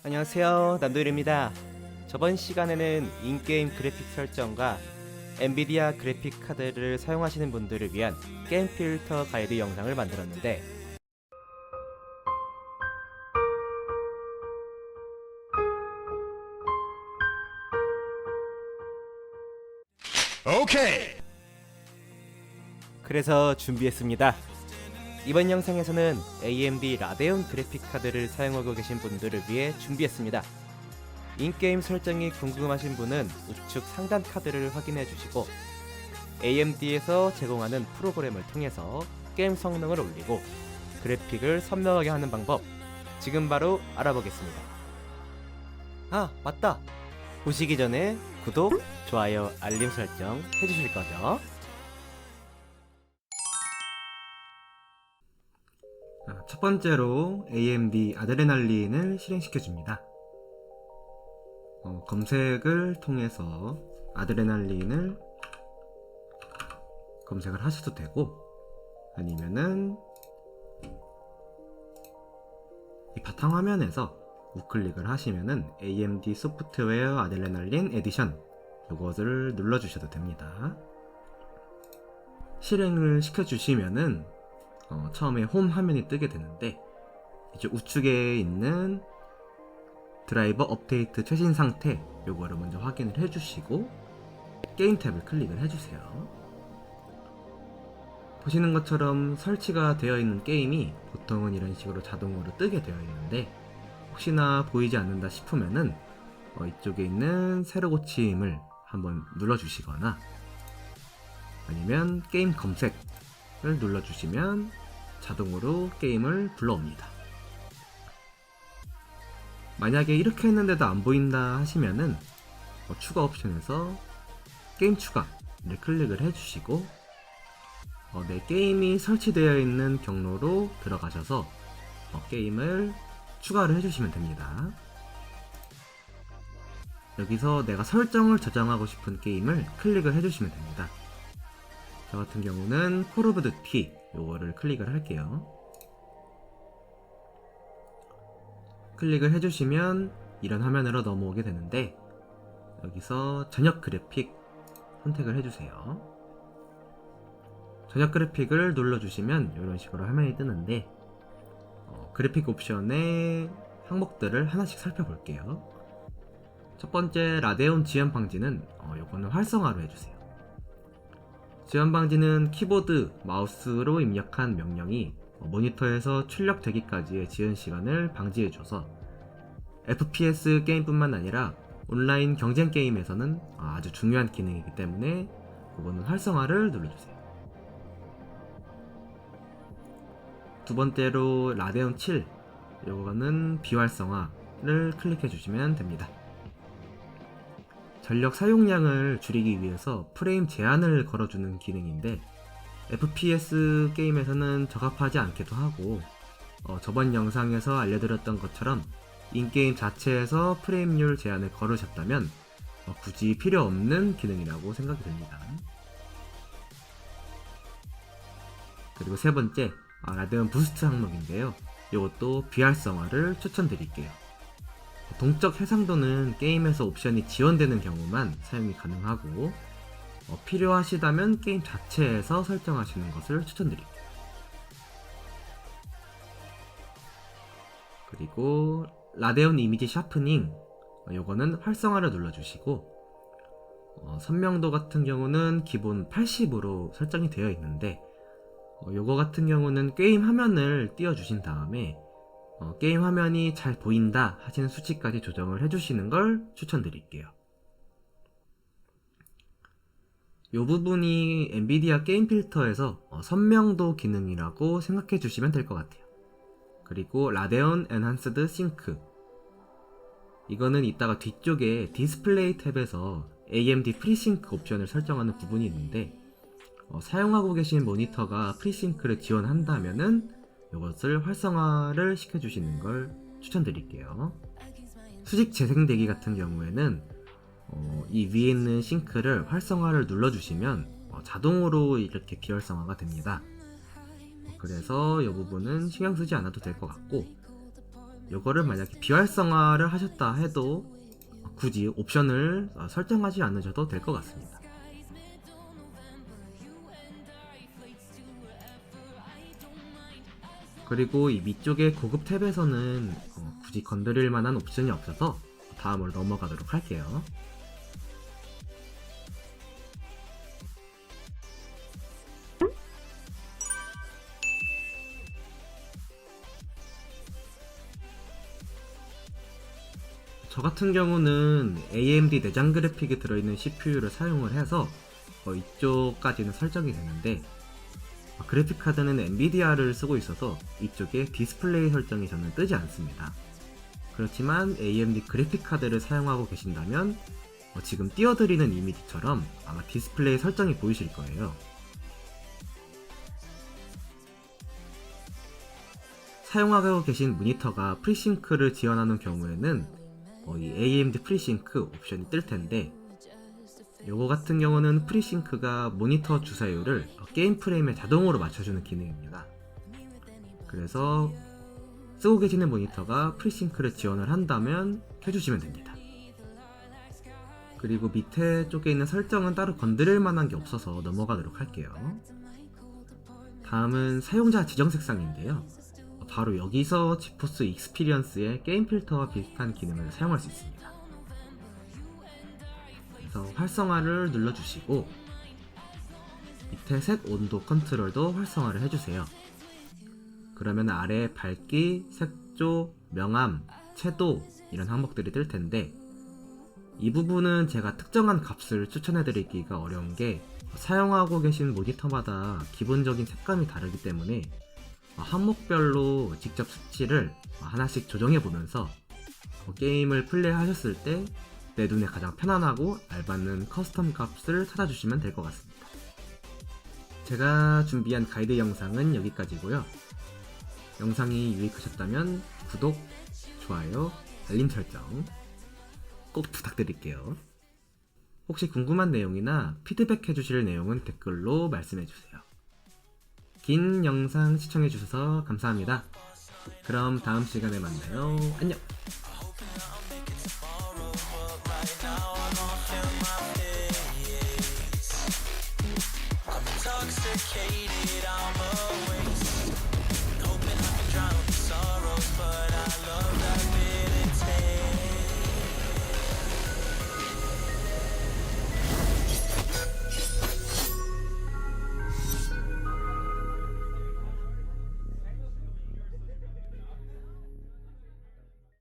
안녕하세요, 남도일입니다. 저번 시간에는 인게임 그래픽 설정과 엔비디아 그래픽 카드를 사용하시는 분들을 위한 게임 필터 가이드 영상을 만들었는데, 오케이. 그래서 준비했습니다. 이번 영상에서는 AMD 라데온 그래픽 카드를 사용하고 계신 분들을 위해 준비했습니다. 인게임 설정이 궁금하신 분은 우측 상단 카드를 확인해 주시고, AMD에서 제공하는 프로그램을 통해서 게임 성능을 올리고 그래픽을 선명하게 하는 방법, 지금 바로 알아보겠습니다. 아, 맞다! 보시기 전에 구독, 좋아요, 알림 설정 해주실 거죠? 첫 번째로 AMD 아드레날린을 실행시켜줍니다. 검색을 통해서 아드레날린을 검색을 하셔도 되고, 아니면은 이 바탕화면에서 우클릭을 하시면은 AMD 소프트웨어 아드레날린 에디션, 이것을 눌러주셔도 됩니다. 실행을 시켜주시면은 처음에 홈 화면이 뜨게 되는데, 이제 우측에 있는 드라이버 업데이트 최신 상태, 요거를 먼저 확인을 해주시고 게임 탭을 클릭을 해주세요. 보시는 것처럼 설치가 되어 있는 게임이 보통은 이런 식으로 자동으로 뜨게 되어 있는데, 혹시나 보이지 않는다 싶으면은 이쪽에 있는 새로 고침을 한번 눌러주시거나, 아니면 게임 검색을 눌러주시면 자동으로 게임을 불러옵니다. 만약에 이렇게 했는데도 안 보인다 하시면은 추가 옵션에서 게임 추가를 클릭을 해주시고, 내 게임이 설치되어 있는 경로로 들어가셔서 게임을 추가를 해주시면 됩니다. 여기서 내가 설정을 저장하고 싶은 게임을 클릭을 해주시면 됩니다. 저 같은 경우는 콜 오브 듀티, 요거를 클릭을 할게요. 클릭을 해주시면 이런 화면으로 넘어오게 되는데, 여기서 전역 그래픽 선택을 해주세요. 전역 그래픽을 눌러주시면 이런 식으로 화면이 뜨는데, 그래픽 옵션의 항목들을 하나씩 살펴볼게요. 첫 번째, 라데온 지연 방지는 요거는 활성화로 해주세요. 지연 방지는 키보드, 마우스로 입력한 명령이 모니터에서 출력되기까지의 지연 시간을 방지해줘서 FPS 게임뿐만 아니라 온라인 경쟁 게임에서는 아주 중요한 기능이기 때문에 그거는 활성화를 눌러주세요. 두 번째로 라데온 7, 요거는 비활성화를 클릭해 주시면 됩니다. 전력 사용량을 줄이기 위해서 프레임 제한을 걸어주는 기능인데, FPS 게임에서는 적합하지 않기도 하고, 저번 영상에서 알려드렸던 것처럼 인게임 자체에서 프레임률 제한을 걸으셨다면 굳이 필요 없는 기능이라고 생각이 됩니다. 그리고 세 번째, 라데온 부스트 항목인데요, 이것도 비활성화를 추천드릴게요. 동적 해상도는 게임에서 옵션이 지원되는 경우만 사용이 가능하고, 필요하시다면 게임 자체에서 설정하시는 것을 추천드립니다. 그리고 라데온 이미지 샤프닝, 요거는 활성화를 눌러주시고, 선명도 같은 경우는 기본 80으로 설정이 되어 있는데, 요거 같은 경우는 게임 화면을 띄워주신 다음에 게임 화면이 잘 보인다 하시는 수치까지 조정을 해주시는 걸 추천드릴게요. 요 부분이 엔비디아 게임 필터에서 선명도 기능이라고 생각해 주시면 될 것 같아요. 그리고 라데온 엔한스드 싱크, 이거는 이따가 뒤쪽에 디스플레이 탭에서 AMD 프리싱크 옵션을 설정하는 부분이 있는데, 사용하고 계신 모니터가 프리싱크를 지원한다면은 이것을 활성화를 시켜주시는 걸 추천드릴게요. 수직 재생되기 같은 경우에는 이 위에 있는 싱크를 활성화를 눌러주시면 자동으로 이렇게 비활성화가 됩니다. 그래서 이 부분은 신경 쓰지 않아도 될 것 같고, 요거를 만약에 비활성화를 하셨다 해도 굳이 옵션을 설정하지 않으셔도 될 것 같습니다. 그리고 이 위쪽에 고급 탭에서는 굳이 건드릴 만한 옵션이 없어서 다음으로 넘어가도록 할게요. 저 같은 경우는 AMD 내장 그래픽이 들어있는 CPU를 사용을 해서 이쪽까지는 설정이 되는데, 그래픽 카드는 엔비디아를 쓰고 있어서 이쪽에 디스플레이 설정이 저는 뜨지 않습니다. 그렇지만 AMD 그래픽 카드를 사용하고 계신다면 지금 띄워드리는 이미지처럼 아마 디스플레이 설정이 보이실 거예요. 사용하고 계신 모니터가 프리싱크를 지원하는 경우에는 이 AMD 프리싱크 옵션이 뜰 텐데, 요거 같은 경우는 프리싱크가 모니터 주사율을 게임 프레임에 자동으로 맞춰주는 기능입니다. 그래서 쓰고 계시는 모니터가 프리싱크를 지원을 한다면 켜주시면 됩니다. 그리고 밑에 쪽에 있는 설정은 따로 건드릴 만한 게 없어서 넘어가도록 할게요. 다음은 사용자 지정 색상인데요. 바로 여기서 지포스 익스피리언스의 게임 필터와 비슷한 기능을 사용할 수 있습니다. 그래서 활성화를 눌러주시고 밑에 색 온도 컨트롤도 활성화를 해주세요. 그러면 아래 밝기, 색조, 명암, 채도 이런 항목들이 뜰 텐데, 이 부분은 제가 특정한 값을 추천해 드리기가 어려운 게 사용하고 계신 모니터마다 기본적인 색감이 다르기 때문에 항목별로 직접 수치를 하나씩 조정해 보면서 게임을 플레이 하셨을 때 내 눈에 가장 편안하고 알맞는 커스텀 값을 찾아주시면 될 것 같습니다. 제가 준비한 가이드 영상은 여기까지고요. 영상이 유익하셨다면 구독, 좋아요, 알림 설정 꼭 부탁드릴게요. 혹시 궁금한 내용이나 피드백 해주실 내용은 댓글로 말씀해주세요. 긴 영상 시청해주셔서 감사합니다. 그럼 다음 시간에 만나요. 안녕!